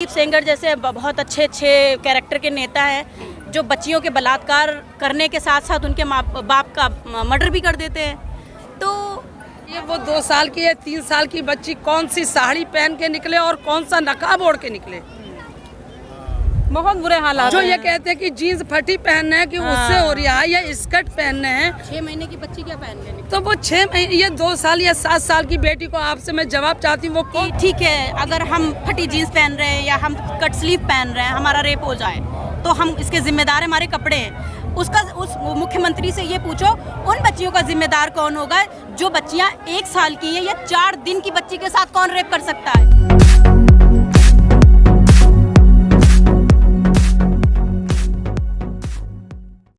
कुलदीप सेंगर जैसे बहुत अच्छे कैरेक्टर के नेता हैं जो बच्चियों के बलात्कार करने के साथ साथ उनके माँ बाप का मर्डर भी कर देते हैं। तो ये वो 2 साल की या 3 साल की बच्ची कौन सी साड़ी पहन के निकले और कौन सा नकाब ओढ़ के निकले। बहुत बुरे हालात जो ये कहते हैं कि जीन्स फटी पहनना है कि उससे हो रहा है, या स्कर्ट पहनना है। 6 महीने की बच्ची क्या पहन के निकले? तो वो 6 महीने, ये 2 साल या 7 साल की बेटी को आपसे मैं जवाब चाहती हूँ, वो कौन। ठीक है, अगर हम फटी जीन्स पहन रहे हैं या हम कट स्लीव पहन रहे हैं, हमारा रेप हो जाए तो हम इसके जिम्मेदार हमारे कपड़े हैं। उस मुख्यमंत्री से ये पूछो उन बच्चियों का जिम्मेदार कौन होगा जो बच्चियां 1 साल की है या 4 दिन की बच्ची के साथ कौन रेप कर सकता है।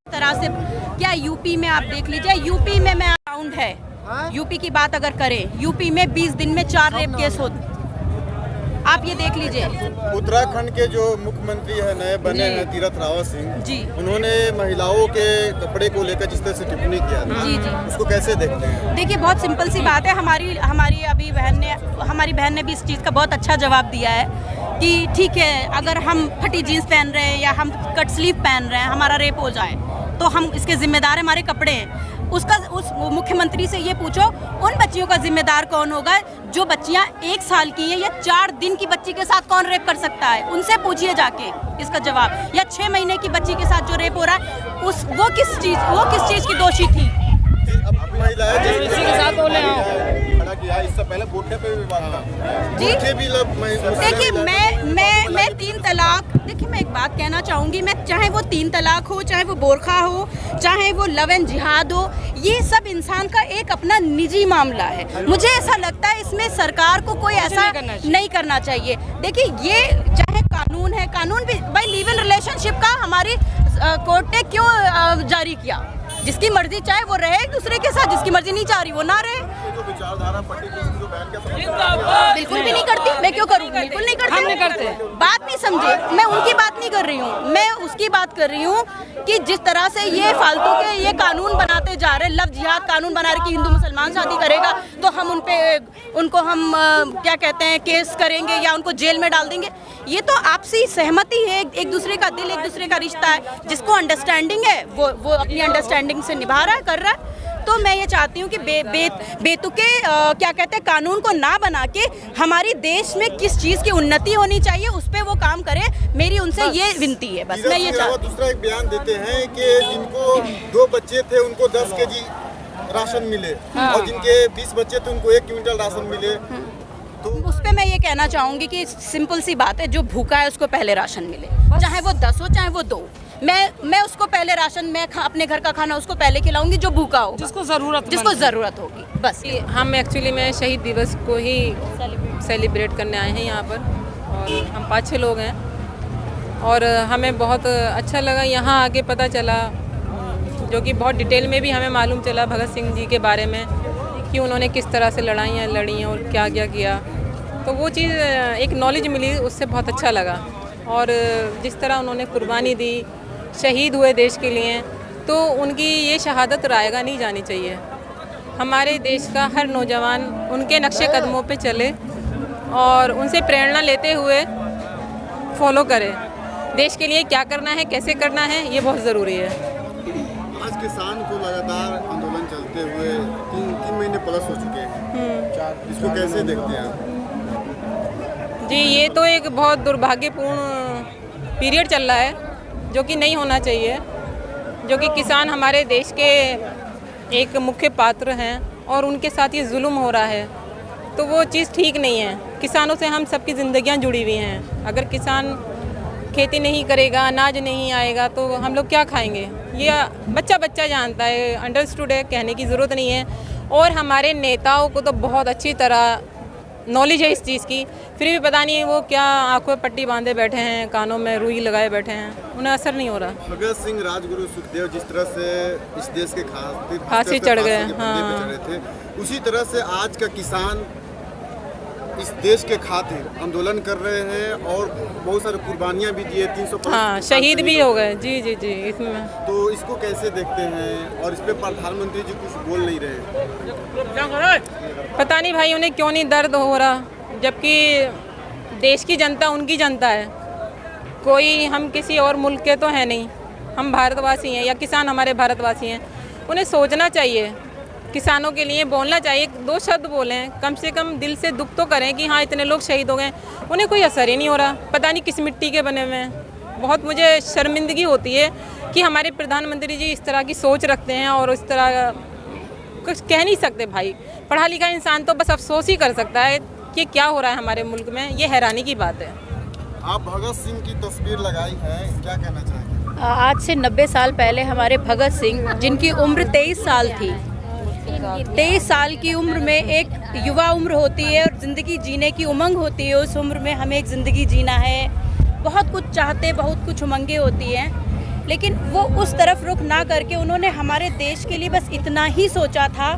तरह से क्या यूपी में आप देख लीजिए, यूपी में मैं अराउंड है, यूपी की बात अगर करें, यूपी में 20 दिन में 4 रेप केस होते, आप ये देख लीजिए। उत्तराखंड के जो मुख्यमंत्री है नए बने हैं तीरथ रावत सिंह जी, उन्होंने महिलाओं के कपड़े को लेकर जिस तरह से टिप्पणी किया था, जी जी, उसको कैसे देखते हैं? देखिए बहुत सिंपल सी बात है, हमारी बहन ने भी इस चीज़ का बहुत अच्छा जवाब दिया है कि ठीक है, अगर हम फटी जीन्स पहन रहे हैं या हम कट स्लीव पहन रहे हैं, हमारा रेप हो जाए तो हम इसके जिम्मेदार हमारे कपड़े हैं। उस मुख्यमंत्री से ये पूछो उन बच्चियों का जिम्मेदार कौन होगा जो बच्चियां 1 साल की है या 4 दिन की बच्ची के साथ कौन रेप कर सकता है, उनसे पूछिए जाके इसका जवाब। या 6 महीने की बच्ची के साथ जो रेप हो रहा है वो किस चीज़ की दोषी थी। इसी के साथ बोले खड़ा किया, इससे पहले बूढ़े पे भी बात था जी। देखिए मैं 3 तलाक, देखिए मैं एक बात कहना चाहूँगी, मैं चाहे वो 3 तलाक हो, चाहे वो बोरखा हो, चाहे वो लव एंड जिहाद हो, ये सब इंसान का एक अपना निजी मामला है। मुझे ऐसा लगता है इसमें सरकार को कोई ऐसा नहीं करना चाहिए। देखिए ये चाहे कानून है, कानून भी भाई लिव इन रिलेशनशिप का हमारी कोर्ट ने क्यों जारी किया। जिसकी मर्जी चाहे वो रहे एक दूसरे के साथ, जिसकी मर्जी नहीं चाह रही वो ना रहे। बिल्कुल भी नहीं करती, मैं क्यों करूँ, बिल्कुल नहीं करती, हम नहीं करते। बात नहीं समझे, मैं उनकी बात नहीं कर रही हूँ, मैं उसकी बात कर रही हूँ कि जिस तरह से ये फालतू के ये कानून बनाते जा रहे, लव जिहाद कानून बना रहे कि हिंदू मुसलमान शादी करेगा तो हम उनको हम क्या कहते हैं केस करेंगे या उनको जेल में डाल देंगे। ये तो आपसी सहमति है, एक दूसरे का दिल, एक दूसरे का रिश्ता है। जिसको अंडरस्टैंडिंग है वो अपनी अंडरस्टैंडिंग से निभा रहा है, कर रहा है। तो मैं ये चाहती हूँ कि बेतुके क्या कहते हैं कानून को ना बना के हमारी देश में किस चीज़ की उन्नति होनी चाहिए उस पर वो काम करे। मेरी उनसे ये विनती है, बस मैं ये चाहती हूँ। दूसरा एक बयान देते हैं कि जिनको 2 बच्चे थे उनको 10 केजी राशन मिले और जिनके 20 बच्चे थे उनको 1 क्विंटल राशन मिले। तो उस पर मैं ये कहना चाहूँगी कि सिंपल सी बात है, जो भूखा है उसको पहले राशन मिले, चाहे वो 10 हो चाहे वो 2। मैं उसको पहले राशन, मैं अपने घर का खाना उसको पहले खिलाऊंगी जो भूखा हो, जिसको ज़रूरत होगी। बस हम एक्चुअली में शहीद दिवस को ही सेलिब्रेट करने आए हैं यहाँ पर, और हम 5-6 लोग हैं और हमें बहुत अच्छा लगा यहाँ आके पता चला, जो कि बहुत डिटेल में भी हमें मालूम चला भगत सिंह जी के बारे में कि उन्होंने किस तरह से लड़ाइयाँ लड़ी और क्या क्या किया। तो वो चीज़ एक नॉलेज मिली, उससे बहुत अच्छा लगा। और जिस तरह उन्होंने कुर्बानी दी, शहीद हुए देश के लिए, तो उनकी ये शहादत रायगा नहीं जानी चाहिए। हमारे देश का हर नौजवान उनके नक्शे कदमों पे चले और उनसे प्रेरणा लेते हुए फॉलो करे। देश के लिए क्या करना है, कैसे करना है, ये बहुत ज़रूरी है। आज किसान को लगातार आंदोलन चलते हुए 3 महीने प्लस हो चुके हैं, इसको कैसे देखते हैं आप? जी ये तो एक बहुत दुर्भाग्यपूर्ण पीरियड चल रहा है जो कि नहीं होना चाहिए, जो कि किसान हमारे देश के एक मुख्य पात्र हैं और उनके साथ ये जुल्म हो रहा है, तो वो चीज़ ठीक नहीं है। किसानों से हम सबकी ज़िंदगियां जुड़ी हुई हैं। अगर किसान खेती नहीं करेगा, अनाज नहीं आएगा तो हम लोग क्या खाएंगे, ये बच्चा जानता है, अंडरस्टूड है, कहने की ज़रूरत नहीं है। और हमारे नेताओं को तो बहुत अच्छी तरह नॉलेज है इस चीज़ की, फिर भी पता नहीं वो क्या आंखों में पट्टी बांधे बैठे हैं, कानों में रुई लगाए बैठे हैं, उन्हें असर नहीं हो रहा। भगत सिंह, राजगुरु, सुखदेव जिस तरह से इस देश के खातिर फांसी चढ़ गए, हाँ, थे, उसी तरह से आज का किसान इस देश के खातिर आंदोलन कर रहे हैं और बहुत सारी कुर्बानियाँ भी दिए, 300 हाँ शहीद भी हो गए। जी जी जी, इसमें तो इसको कैसे देखते हैं? और इस पे प्रधानमंत्री जी कुछ बोल नहीं रहे, पता नहीं भाई उन्हें क्यों नहीं दर्द हो रहा, जबकि देश की जनता उनकी जनता है, कोई हम किसी और मुल्क के तो हैं नहीं, हम भारतवासी हैं या किसान हमारे भारतवासी हैं। उन्हें सोचना चाहिए, किसानों के लिए बोलना चाहिए, 2 शब्द बोलें, कम से कम दिल से दुख तो करें कि हाँ इतने लोग शहीद हो गए। उन्हें कोई असर ही नहीं हो रहा, पता नहीं किस मिट्टी के बने हुए हैं। बहुत मुझे शर्मिंदगी होती है कि हमारे प्रधानमंत्री जी इस तरह की सोच रखते हैं और इस तरह कुछ कह नहीं सकते। भाई पढ़ा लिखा इंसान तो बस अफसोस ही कर सकता है कि क्या हो रहा है हमारे मुल्क में, ये हैरानी की बात है। आप भगत सिंह की तस्वीर लगाई है, क्या कहना चाहेंगे? आज से 90 साल पहले हमारे भगत सिंह, जिनकी उम्र 23 साल थी, 23 साल की उम्र में एक युवा उम्र होती है और ज़िंदगी जीने की उमंग होती है। उस उम्र में हमें एक ज़िंदगी जीना है, बहुत कुछ चाहते, बहुत कुछ उमंगें होती हैं, लेकिन वो उस तरफ रुख ना करके उन्होंने हमारे देश के लिए बस इतना ही सोचा था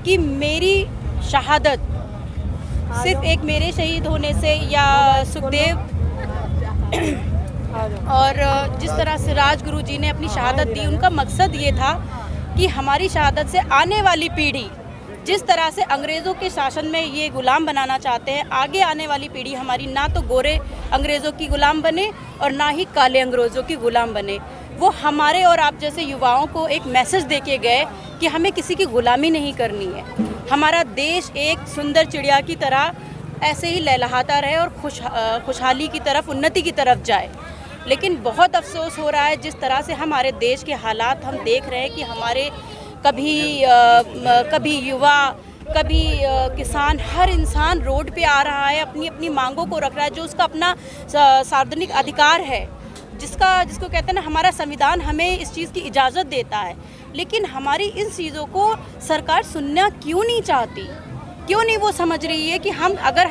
कि मेरी शहादत सिर्फ एक मेरे शहीद होने से या सुखदेव और जिस तरह से राजगुरु जी ने अपनी शहादत दी, उनका मकसद ये था कि हमारी शहादत से आने वाली पीढ़ी, जिस तरह से अंग्रेज़ों के शासन में ये गुलाम बनाना चाहते हैं, आगे आने वाली पीढ़ी हमारी ना तो गोरे अंग्रेज़ों की गुलाम बने और ना ही काले अंग्रेज़ों की गुलाम बने। वो हमारे और आप जैसे युवाओं को एक मैसेज दे के गए कि हमें किसी की गुलामी नहीं करनी है। हमारा देश एक सुंदर चिड़िया की तरह ऐसे ही लहलहाता रहे और खुशहाली की तरफ, उन्नति की तरफ जाए। लेकिन बहुत अफसोस हो रहा है जिस तरह से हमारे देश के हालात हम देख रहे हैं कि हमारे कभी युवा, कभी किसान, हर इंसान रोड पे आ रहा है, अपनी अपनी मांगों को रख रहा है, जो उसका अपना सार्वजनिक अधिकार है, जिसको कहते हैं ना, हमारा संविधान हमें इस चीज़ की इजाज़त देता है। लेकिन हमारी इन चीज़ों को सरकार सुनना क्यों नहीं चाहती? क्यों नहीं वो समझ रही है कि अगर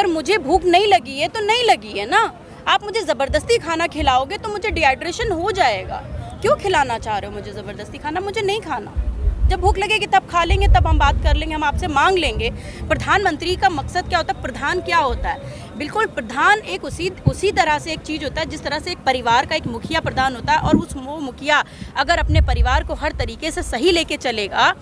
मुझे भूख नहीं लगी है तो नहीं लगी है ना, आप मुझे ज़बरदस्ती खाना खिलाओगे तो मुझे डिहाइड्रेशन हो जाएगा। क्यों खिलाना चाह रहे हो मुझे ज़बरदस्ती खाना? मुझे नहीं खाना, जब भूख लगेगी तब खा लेंगे, तब हम बात कर लेंगे, हम आपसे मांग लेंगे। प्रधानमंत्री का मकसद क्या होता है? प्रधान क्या होता है? बिल्कुल, प्रधान एक उसी तरह से एक चीज़ होता है जिस तरह से एक परिवार का एक मुखिया प्रधान होता है, और वो मुखिया अगर अपने परिवार को हर तरीके से सही लेके चलेगा,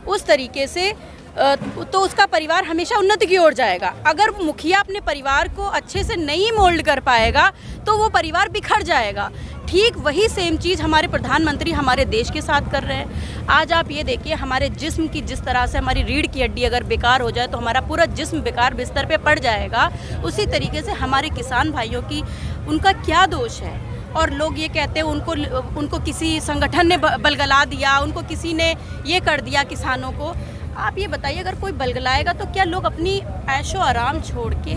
उस तरीके से तो उसका परिवार हमेशा उन्नति की ओर जाएगा। अगर मुखिया अपने परिवार को अच्छे से नहीं मोल्ड कर पाएगा तो वो परिवार बिखर जाएगा। ठीक वही सेम चीज़ हमारे प्रधानमंत्री हमारे देश के साथ कर रहे हैं। आज आप ये देखिए, हमारे जिस्म की जिस तरह से हमारी रीढ़ की हड्डी अगर बेकार हो जाए तो हमारा पूरा जिस्म बेकार बिस्तर पे पड़ जाएगा। उसी तरीके से हमारे किसान भाइयों की, उनका क्या दोष है? और लोग ये कहते हैं उनको किसी संगठन ने बलगला दिया, उनको किसी ने ये कर दिया किसानों को। आप ये बताइए, अगर कोई बलगलाएगा तो क्या लोग अपनी ऐशो आराम छोड़ के,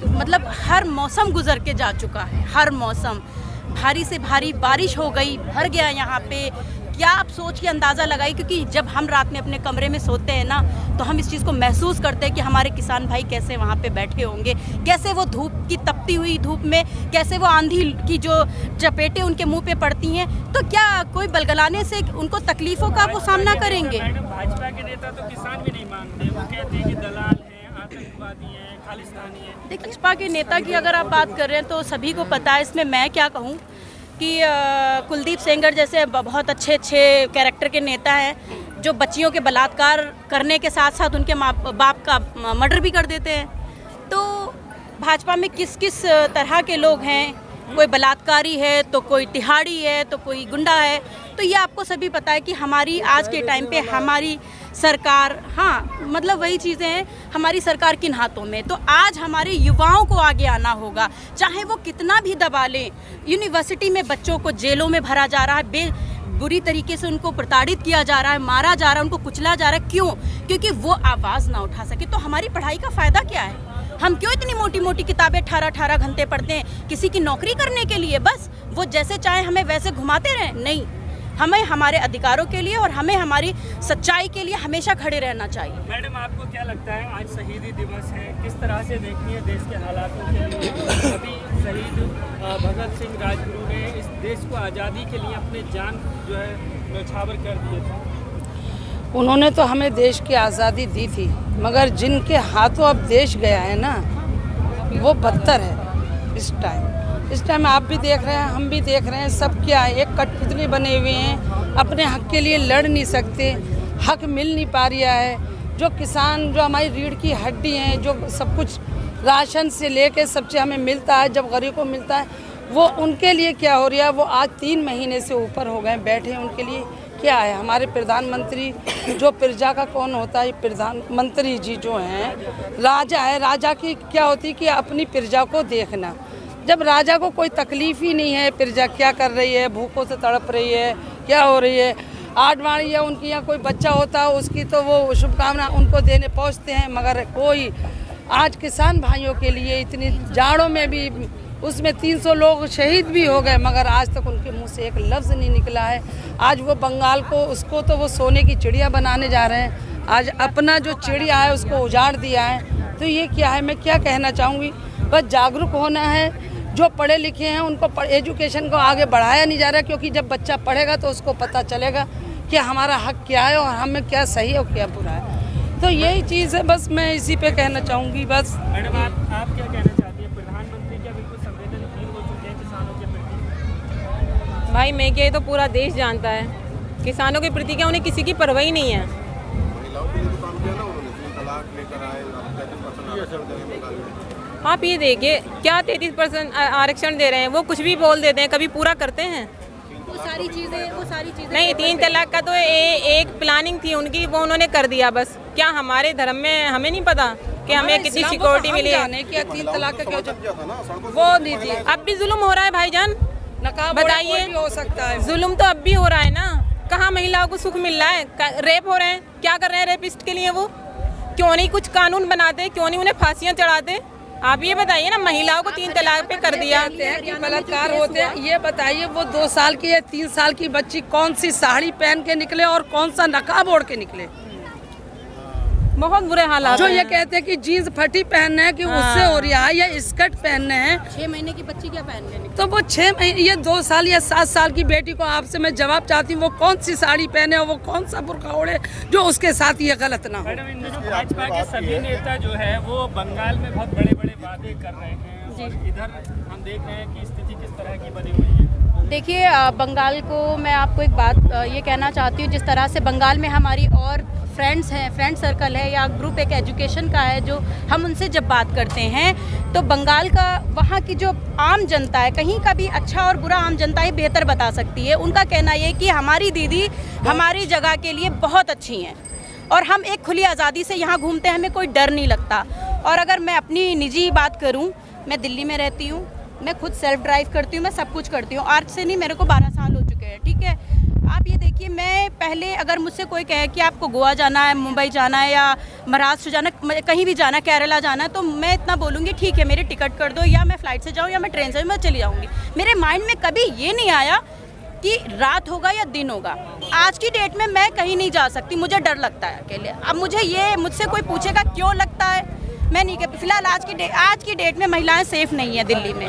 मतलब हर मौसम गुजर के जा चुका है, हर मौसम, भारी से भारी बारिश हो गई, भर गया यहाँ पे, क्या आप सोच के अंदाज़ा लगाइए, क्योंकि जब हम रात में अपने कमरे में सोते हैं ना, तो हम इस चीज़ को महसूस करते हैं कि हमारे किसान भाई कैसे वहाँ पे बैठे होंगे, कैसे वो धूप की तपती हुई धूप में, कैसे वो आंधी की जो चपेटें उनके मुंह पे पड़ती हैं, तो क्या कोई बलगलाने से उनको तकलीफ़ों का वो सामना करेंगे? भाजपा के नेता तो किसान भी नहीं मानते, वो कहते हैं कि दलाल हैं, आतंकवादी हैं, खालिस्तानी हैं। देखिए, भाजपा के नेता की अगर आप बात कर रहे हैं तो सभी को पता है, इसमें मैं क्या कहूँ कि कुलदीप सेंगर जैसे बहुत अच्छे कैरेक्टर के नेता हैं, जो बच्चियों के बलात्कार करने के साथ साथ उनके माँ बाप का मर्डर भी कर देते हैं। तो भाजपा में किस किस तरह के लोग हैं, कोई बलात्कारी है तो कोई तिहाड़ी है तो कोई गुंडा है। तो ये आपको सभी पता है कि हमारी आज के टाइम पे हमारी सरकार, हाँ मतलब वही चीज़ें हैं, हमारी सरकार किन हाथों में। तो आज हमारे युवाओं को आगे आना होगा, चाहे वो कितना भी दबा लें। यूनिवर्सिटी में बच्चों को जेलों में भरा जा रहा है, बुरी तरीके से उनको प्रताड़ित किया जा रहा है, मारा जा रहा है, उनको कुचला जा रहा है। क्यों? क्योंकि वो आवाज़ ना उठा सके। तो हमारी पढ़ाई का फ़ायदा क्या है? हम क्यों इतनी मोटी मोटी किताबें 18-18 घंटे पढ़ते हैं? किसी की नौकरी करने के लिए? बस वो जैसे चाहे हमें वैसे घुमाते रहें? नहीं, हमें हमारे अधिकारों के लिए और हमें हमारी सच्चाई के लिए हमेशा खड़े रहना चाहिए। मैडम, आपको क्या लगता है, आज शहीदी दिवस है, किस तरह से देखनी है देश के हालातों के लिए? अभी शहीद भगत सिंह राजगुरु ने इस देश को आज़ादी के लिए अपने जान जो है न्यौछावर कर दिए थे। उन्होंने तो हमें देश की आज़ादी दी थी, मगर जिनके हाथों अब देश गया है ना, वो बदतर है। इस टाइम आप भी देख रहे हैं, हम भी देख रहे हैं, सब क्या एक कठपुतली बने हुए हैं, अपने हक के लिए लड़ नहीं सकते, हक मिल नहीं पा रहा है। जो किसान, जो हमारी रीढ़ की हड्डी हैं, जो सब कुछ राशन से लेके सब चीज़ हमें मिलता है, जब गरीब को मिलता है वो उनके लिए क्या हो रहा है। वो आज 3 महीने से ऊपर हो गए बैठे हैं, उनके लिए क्या है। हमारे प्रधानमंत्री जो प्रजा का कौन होता है, प्रधानमंत्री जी जो हैं राजा है। राजा की क्या होती है कि अपनी प्रजा को देखना। जब राजा को कोई तकलीफ ही नहीं है, प्रजा क्या कर रही है, भूखों से तड़प रही है, क्या हो रही है, आठवाड़ी या उनके यहाँ कोई बच्चा होता है उसकी तो वो शुभकामना उनको देने पहुँचते हैं, मगर कोई आज किसान भाइयों के लिए इतनी जाड़ों में भी उसमें 300 लोग शहीद भी हो गए, मगर आज तक उनके मुंह से एक लफ्ज़ नहीं निकला है। आज वो बंगाल को उसको तो वो सोने की चिड़िया बनाने जा रहे हैं। आज अपना जो चिड़िया है उसको उजाड़ दिया है। तो ये क्या है, मैं क्या कहना चाहूँगी, बस जागरूक होना है। जो पढ़े लिखे हैं उनको एजुकेशन को आगे बढ़ाया नहीं जा रहा, क्योंकि जब बच्चा पढ़ेगा तो उसको पता चलेगा कि हमारा हक क्या है और हमें क्या सही है और क्या बुरा है। तो यही चीज़ है, बस मैं इसी पे कहना चाहूँगी। बस मैडम आप क्या कहना चाहती हैं? प्रधानमंत्री क्या बिल्कुल संवेदनशील हो चुके हैं किसानों के प्रति? भाई मैं क्या, ये तो पूरा देश जानता है किसानों के प्रति क्या उन्हें किसी की परवाह ही नहीं है। आप ये देखिए क्या 33% आरक्षण दे रहे हैं, वो कुछ भी बोल देते हैं, कभी पूरा करते हैं? वो सारी चीजें नहीं, 3 तलाक का तो एक प्लानिंग थी उनकी, वो उन्होंने कर दिया बस। क्या हमारे धर्म में हमें नहीं पता कि हमें कितनी सिक्योरिटी मिली है? 3 तलाक का वो नहीं थी। अब भी जुल्म हो रहा है भाईजान, बताइए। हो सकता है जुल्म तो अब भी हो रहा है ना। कहाँ महिलाओं को सुख मिल रहा है? रेप हो रहे हैं, क्या कर रहे हैं रेपिस्ट के लिए? वो क्यों नहीं कुछ कानून बनाते, क्यों नहीं उन्हें फांसियाँ चढ़ाते? आप ये बताइए ना, महिलाओं को 3 तलाक पे कर दिया। बलात्कार होते हैं, ये बताइए वो 2 साल की या 3 साल की बच्ची कौन सी साड़ी पहन के निकले और कौन सा नकाब ओढ़ के निकले? बहुत बुरे हालात जो ये कहते हैं कि जीन्स फटी पहनना है कि उससे हो रहा है, या स्कर्ट पहनना है। 6 महीने की बच्ची क्या पहन के निकले? तो वो 6 महीने, ये 2 साल या 7 साल की बेटी को आपसे मैं जवाब चाहती हूँ, वो कौन सी साड़ी पहने और वो कौन सा बुर्का ओढ़े जो उसके साथ ये गलत ना हो। मैडम, इन दिनों भाजपा के सभी नेता जो है वो बंगाल में बहुत बड़े बड़े वादे कर रहे हैं, और इधर हम देख रहे हैं कि स्थिति किस तरह की बनी हुई है। देखिए, बंगाल को मैं आपको एक बात ये कहना चाहती हूँ, जिस तरह से बंगाल में हमारी और फ्रेंड्स हैं, फ्रेंड सर्कल है या ग्रुप एक एजुकेशन का है, जो हम उनसे जब बात करते हैं तो बंगाल का वहाँ की जो आम जनता है, कहीं का भी अच्छा और बुरा आम जनता ही बेहतर बता सकती है। उनका कहना ये कि हमारी दीदी हमारी जगह के लिए बहुत अच्छी हैं और हम एक खुली आज़ादी से यहाँ घूमते हैं, हमें कोई डर नहीं लगता। और अगर मैं अपनी निजी बात करूँ, मैं दिल्ली में रहती हूँ, मैं खुद सेल्फ ड्राइव करती हूँ, मैं सब कुछ करती हूँ। आज से नहीं, मेरे को 12 साल हो चुके हैं, ठीक है। आप ये देखिए, मैं पहले अगर मुझसे कोई कहे कि आपको गोवा जाना है, मुंबई जाना है या महाराष्ट्र जाना, कहीं भी जाना है, केरला जाना है, तो मैं इतना बोलूँगी ठीक है मेरी टिकट कर दो, या मैं फ़्लाइट से जाऊँ या मैं ट्रेन से मैं चली जाऊँगी। मेरे माइंड में कभी ये नहीं आया कि रात होगा या दिन होगा। आज की डेट में मैं कहीं नहीं जा सकती, मुझे डर लगता है अकेले। अब मुझसे कोई पूछेगा क्यों लगता है, मैं नहीं कहती। फिलहाल आज की डेट में महिलाएं सेफ नहीं है दिल्ली में।